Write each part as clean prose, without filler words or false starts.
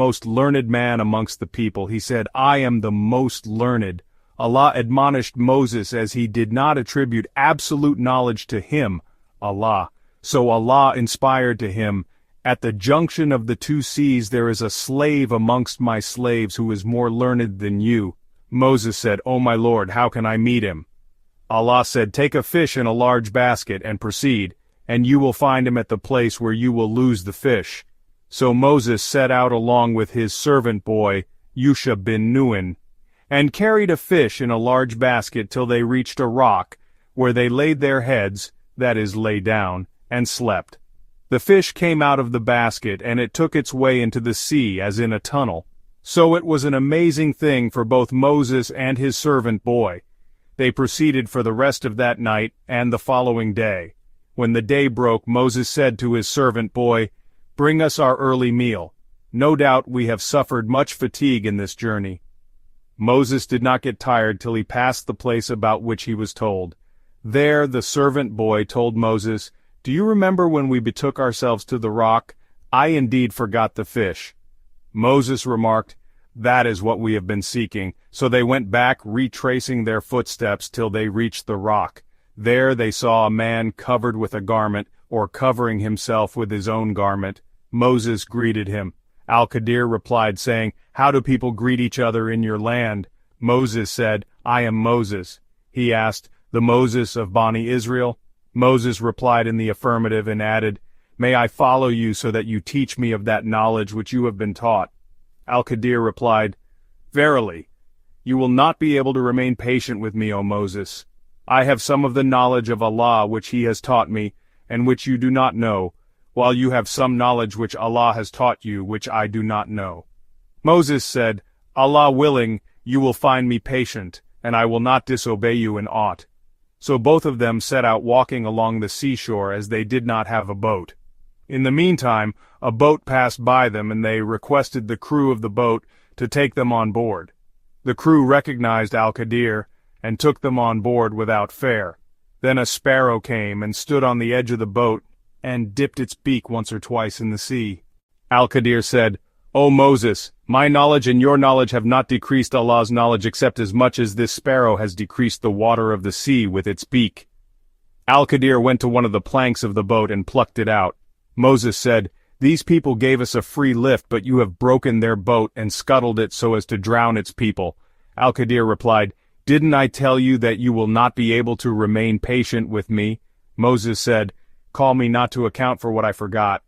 most learned man amongst the people. He said, I am the most learned. Allah admonished Moses as he did not attribute absolute knowledge to him, Allah. So Allah inspired to him, at the junction of the two seas there is a slave amongst my slaves who is more learned than you. Moses said, O my Lord, how can I meet him? Allah said, take a fish in a large basket and proceed, and you will find him at the place where you will lose the fish. So Moses set out along with his servant boy, Yusha bin Nun, and carried a fish in a large basket till they reached a rock, where they laid their heads, that is, lay down, and slept. The fish came out of the basket, and it took its way into the sea as in a tunnel. So it was an amazing thing for both Moses and his servant boy. They proceeded for the rest of that night and the following day. When the day broke, Moses said to his servant boy, Bring us our early meal. No doubt we have suffered much fatigue in this journey. Moses did not get tired till he passed the place about which he was told. There the servant boy told Moses, Do you remember when we betook ourselves to the rock? I indeed forgot the fish. Moses remarked, That is what we have been seeking. So they went back, retracing their footsteps till they reached the rock. There they saw a man covered with a garment, or covering himself with his own garment. Moses greeted him. Al-Qadir replied, saying, How do people greet each other in your land? Moses said, I am Moses. He asked, The Moses of Bani Israel? Moses replied in the affirmative and added, May I follow you so that you teach me of that knowledge which you have been taught? Al-Qadir replied, Verily, you will not be able to remain patient with me, O Moses. I have some of the knowledge of Allah which He has taught me, and which you do not know, while you have some knowledge which Allah has taught you, which I do not know. Moses said, Allah willing, you will find me patient, and I will not disobey you in aught. So both of them set out walking along the seashore as they did not have a boat. In the meantime, a boat passed by them, and they requested the crew of the boat to take them on board. The crew recognized Al-Qadir, and took them on board without fare. Then a sparrow came and stood on the edge of the boat, and dipped its beak once or twice in the sea. Al-Qadir said, O Moses, my knowledge and your knowledge have not decreased Allah's knowledge except as much as this sparrow has decreased the water of the sea with its beak. Al-Qadir went to one of the planks of the boat and plucked it out. Moses said, These people gave us a free lift, but you have broken their boat and scuttled it so as to drown its people. Al-Qadir replied, Didn't I tell you that you will not be able to remain patient with me? Moses said, Call me not to account for what I forgot.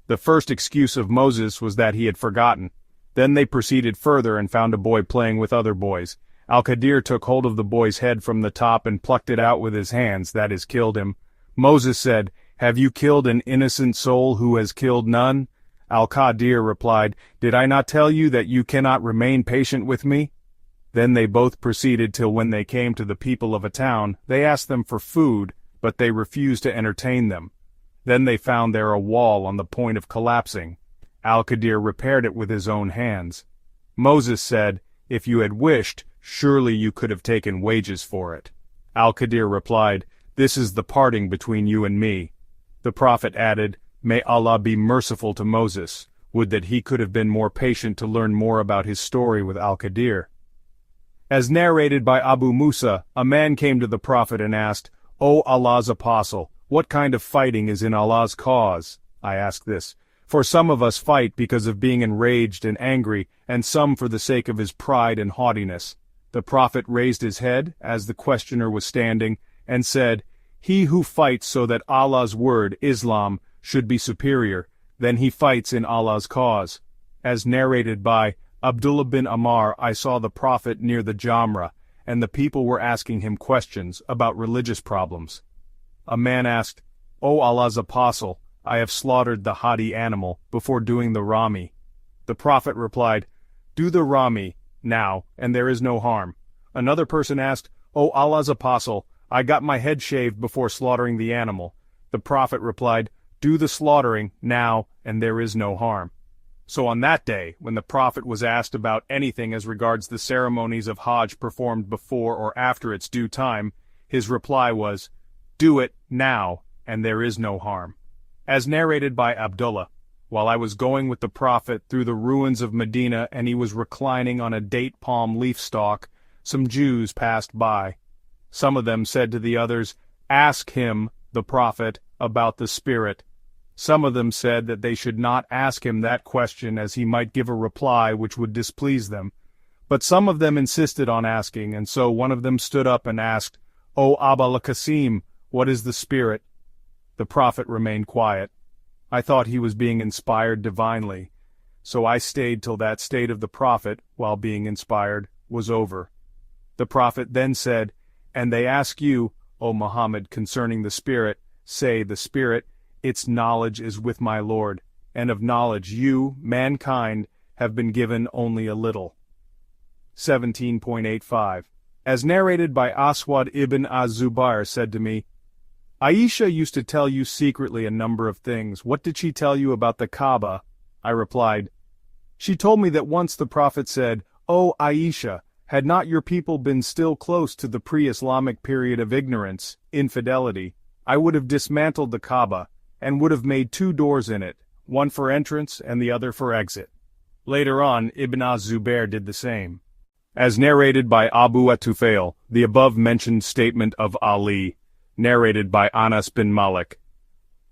The first excuse of Moses was that he had forgotten. Then they proceeded further and found a boy playing with other boys. Al-Qadir took hold of the boy's head from the top and plucked it out with his hands, that is, killed him. Moses said, Have you killed an innocent soul who has killed none? Al-Qadir replied, Did I not tell you that you cannot remain patient with me? Then they both proceeded till when they came to the people of a town, they asked them for food, but they refused to entertain them. Then they found there a wall on the point of collapsing. Al-Qadir repaired it with his own hands. Moses said, If you had wished, surely you could have taken wages for it. Al-Qadir replied, This is the parting between you and me. The Prophet added, May Allah be merciful to Moses. Would that he could have been more patient to learn more about his story with Al-Qadir. As narrated by Abu Musa, a man came to the Prophet and asked, O Allah's apostle, what kind of fighting is in Allah's cause? I ask this, for some of us fight because of being enraged and angry, and some for the sake of his pride and haughtiness. The Prophet raised his head, as the questioner was standing, and said, He who fights so that Allah's word, Islam, should be superior, then he fights in Allah's cause. As narrated by Abdullah bin Ammar, I saw the Prophet near the Jamra, and the people were asking him questions about religious problems. A man asked, O Allah's apostle, I have slaughtered the hadi animal before doing the Rami. The Prophet replied, Do the Rami now, and there is no harm. Another person asked, O Allah's apostle, I got my head shaved before slaughtering the animal. The Prophet replied, Do the slaughtering now, and there is no harm. So on that day, when the Prophet was asked about anything as regards the ceremonies of Hajj performed before or after its due time, his reply was, Do it now, and there is no harm. As narrated by Abdullah, while I was going with the Prophet through the ruins of Medina and he was reclining on a date palm leaf stalk, some Jews passed by. Some of them said to the others, "Ask him, the Prophet, about the Spirit." Some of them said that they should not ask him that question as he might give a reply which would displease them. But some of them insisted on asking, and so one of them stood up and asked, "O Abul Qasim, what is the Spirit?" The Prophet remained quiet. I thought he was being inspired divinely, so I stayed till that state of the Prophet, while being inspired, was over. The Prophet then said, "And they ask you, O Muhammad, concerning the Spirit, say, the Spirit, its knowledge is with my Lord, and of knowledge you, mankind, have been given only a little." 17.85. As narrated by Aswad ibn az-Zubair said to me, "Aisha used to tell you secretly a number of things. What did she tell you about the Kaaba?" I replied, "She told me that once the Prophet said, 'O Aisha, had not your people been still close to the pre-Islamic period of ignorance, infidelity, I would have dismantled the Kaaba, and would have made 2 doors in it, one for entrance and the other for exit.'" Later on, Ibn az-Zubair did the same. As narrated by Abu Tufail, the above-mentioned statement of Ali, narrated by Anas bin Malik.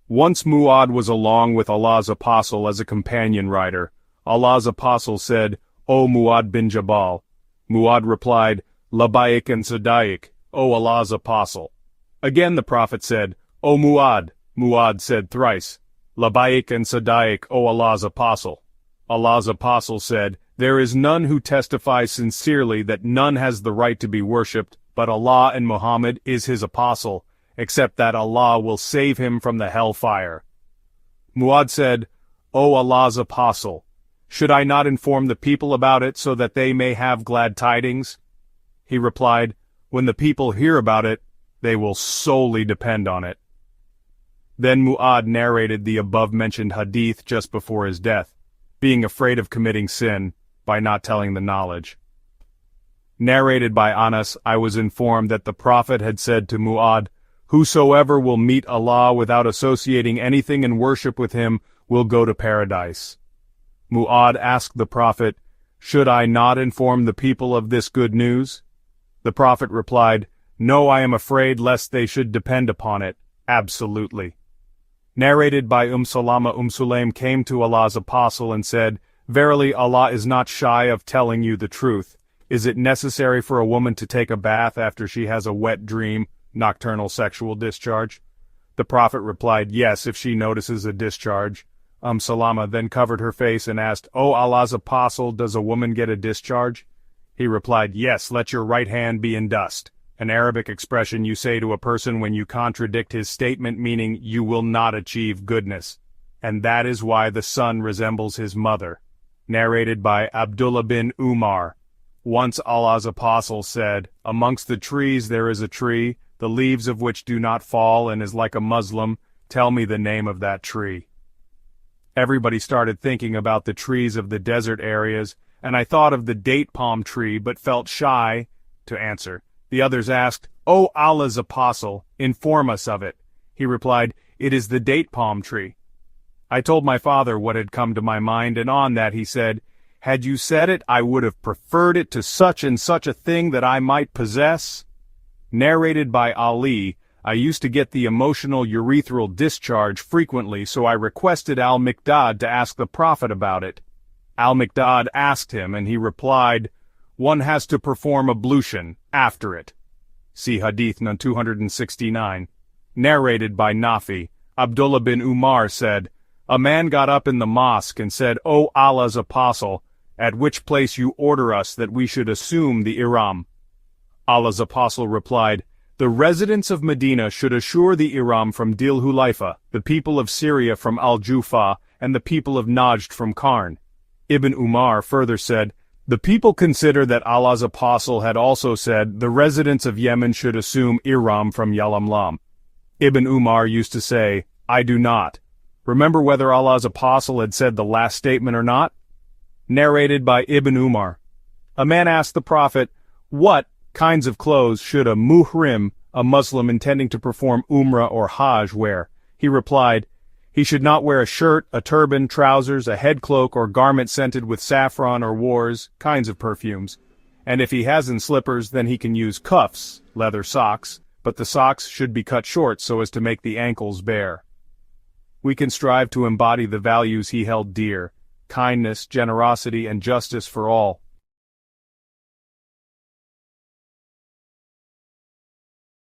Once Mu'adh was along with Allah's apostle as a companion rider. Allah's apostle said, "O Mu'adh bin Jabal." Mu'adh replied, "Labaik and Sadaik, O Allah's apostle." Again the Prophet said, "O Mu'adh." Mu'adh said thrice, "Labaik and Sadaik, O Allah's apostle." Allah's apostle said, "There is none who testifies sincerely that none has the right to be worshipped, but Allah, and Muhammad is his apostle, except that Allah will save him from the hellfire." Mu'adh said, "O Allah's apostle, should I not inform the people about it so that they may have glad tidings?" He replied, "When the people hear about it, they will solely depend on it." Then Mu'adh narrated the above-mentioned hadith just before his death, being afraid of committing sin by not telling the knowledge. Narrated by Anas, I was informed that the Prophet had said to Mu'adh, "Whosoever will meet Allah without associating anything in worship with him will go to paradise." Mu'adh asked the Prophet, "Should I not inform the people of this good news?" The Prophet replied, "No, I am afraid lest they should depend upon it, absolutely." Narrated by Salama Sulaim came to Allah's apostle and said, "Verily Allah is not shy of telling you the truth. Is it necessary for a woman to take a bath after she has a wet dream, nocturnal sexual discharge?" The Prophet replied, "Yes, if she notices a discharge." Salama then covered her face and asked, "O Allah's apostle, does a woman get a discharge?" He replied, "Yes, let your right hand be in dust," an Arabic expression you say to a person when you contradict his statement, meaning you will not achieve goodness. And that is why the son resembles his mother. Narrated by Abdullah bin Umar. Once Allah's apostle said, "Amongst the trees there is a tree, the leaves of which do not fall and is like a Muslim. Tell me the name of that tree." Everybody started thinking about the trees of the desert areas, and I thought of the date palm tree but felt shy to answer. The others asked, "O Allah's apostle, inform us of it." He replied, "It is the date palm tree." I told my father what had come to my mind, and on that he said, "Had you said it, I would have preferred it to such and such a thing that I might possess." Narrated by Ali, I used to get the emotional urethral discharge frequently, so I requested Al-Miqdad to ask the Prophet about it. Al-Miqdad asked him, and he replied, "One has to perform ablution after it." See Hadith No. 269. Narrated by Nafi, Abdullah bin Umar said, "A man got up in the mosque and said, 'O Allah's apostle, at which place you order us that we should assume the ihram?' Allah's apostle replied, 'The residents of Medina should assure the ihram from Dil Hulayfa, the people of Syria from Al-Jufa, and the people of Najd from Karn.' Ibn Umar further said, 'The people consider that Allah's apostle had also said, the residents of Yemen should assume ihram from Yalamlam.' Ibn Umar used to say, 'I do not. Remember whether Allah's apostle had said the last statement or not?" Narrated by Ibn Umar. A man asked the Prophet, "What kinds of clothes should a muhrim, a Muslim intending to perform Umrah or Hajj, wear?" He replied, He should not wear a shirt, a turban, trousers, a head cloak, or garment scented with saffron or wars, kinds of perfumes. And if he hasn't slippers, then he can use cuffs, leather socks, but the socks should be cut short so as to make the ankles bare. We can strive to embody the values he held dear: kindness, generosity, and justice for all.